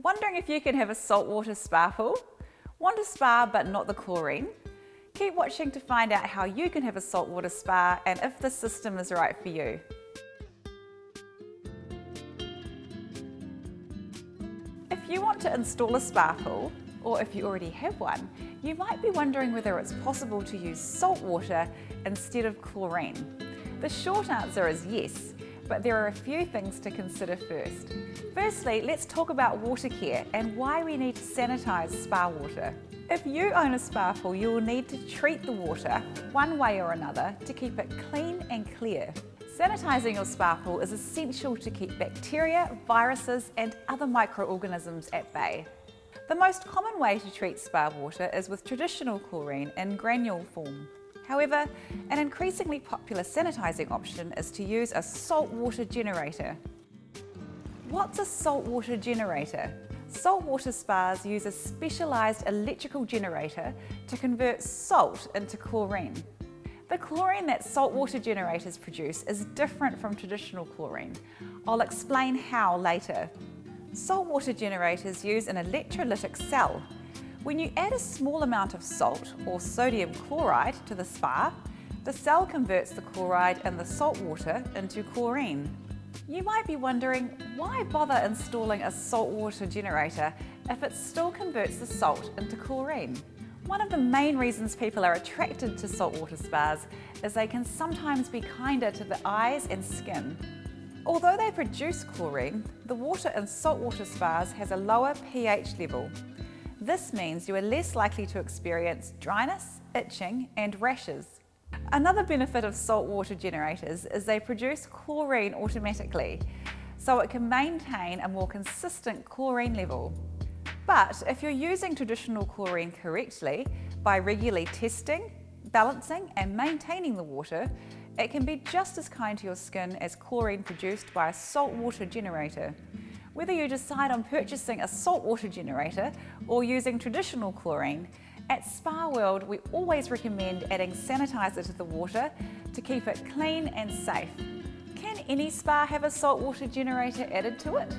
Wondering if you can have a saltwater spa pool? Want a spa but not the chlorine? Keep watching to find out how you can have a saltwater spa and if the system is right for you. If you want to install a spa pool, or if you already have one, you might be wondering whether it's possible to use salt water instead of chlorine. The short answer is yes, but there are a few things to consider first. Firstly, let's talk about water care and why we need to sanitise spa water. If you own a spa pool, you will need to treat the water one way or another to keep it clean and clear. Sanitising your spa pool is essential to keep bacteria, viruses and other microorganisms at bay. The most common way to treat spa water is with traditional chlorine in granule form. However, an increasingly popular sanitising option is to use a saltwater generator. What's a saltwater generator? Saltwater spas use a specialised electrical generator to convert salt into chlorine. The chlorine that saltwater generators produce is different from traditional chlorine. I'll explain how later. Saltwater generators use an electrolytic cell. When you add a small amount of salt or sodium chloride to the spa, the cell converts the chloride and the salt water into chlorine. You might be wondering, why bother installing a saltwater generator if it still converts the salt into chlorine? One of the main reasons people are attracted to saltwater spas is they can sometimes be kinder to the eyes and skin. Although they produce chlorine, the water in saltwater spas has a lower pH level. This means you are less likely to experience dryness, itching and rashes. Another benefit of saltwater generators is they produce chlorine automatically, so it can maintain a more consistent chlorine level. But if you're using traditional chlorine correctly, by regularly testing, balancing and maintaining the water, it can be just as kind to your skin as chlorine produced by a saltwater generator. Whether you decide on purchasing a saltwater generator or using traditional chlorine, at Spa World we always recommend adding sanitizer to the water to keep it clean and safe. Can any spa have a saltwater generator added to it?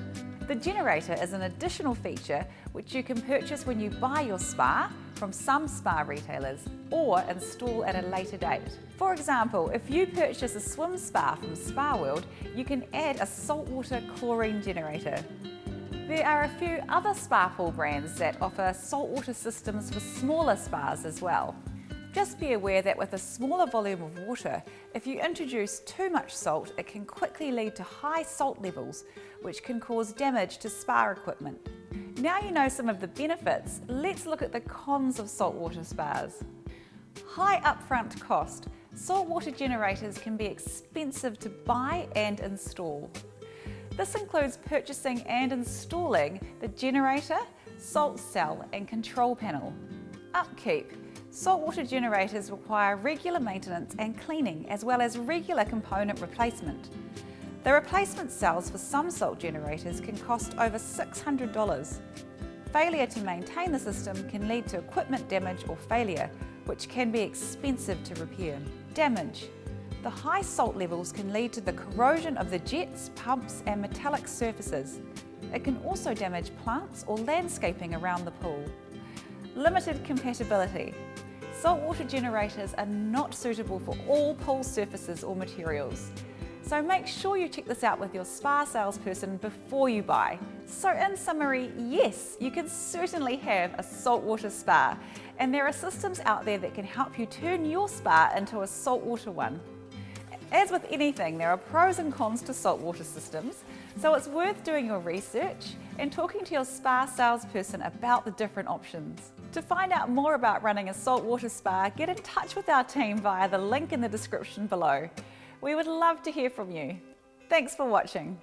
The generator is an additional feature which you can purchase when you buy your spa from some spa retailers or install at a later date. For example, if you purchase a swim spa from Spa World, you can add a saltwater chlorine generator. There are a few other spa pool brands that offer saltwater systems for smaller spas as well. Just be aware that with a smaller volume of water, if you introduce too much salt, it can quickly lead to high salt levels, which can cause damage to spa equipment. Now you know some of the benefits, let's look at the cons of saltwater spas. High upfront cost. Saltwater generators can be expensive to buy and install. This includes purchasing and installing the generator, salt cell and control panel. Upkeep. Saltwater generators require regular maintenance and cleaning as well as regular component replacement. The replacement cells for some salt generators can cost over $600. Failure to maintain the system can lead to equipment damage or failure, which can be expensive to repair. Damage. The high salt levels can lead to the corrosion of the jets, pumps and metallic surfaces. It can also damage plants or landscaping around the pool. Limited compatibility. Saltwater generators are not suitable for all pool surfaces or materials. So make sure you check this out with your spa salesperson before you buy. So in summary, yes, you can certainly have a saltwater spa, and there are systems out there that can help you turn your spa into a saltwater one. As with anything, there are pros and cons to saltwater systems, so it's worth doing your research and talking to your spa salesperson about the different options. To find out more about running a saltwater spa, get in touch with our team via the link in the description below. We would love to hear from you. Thanks for watching.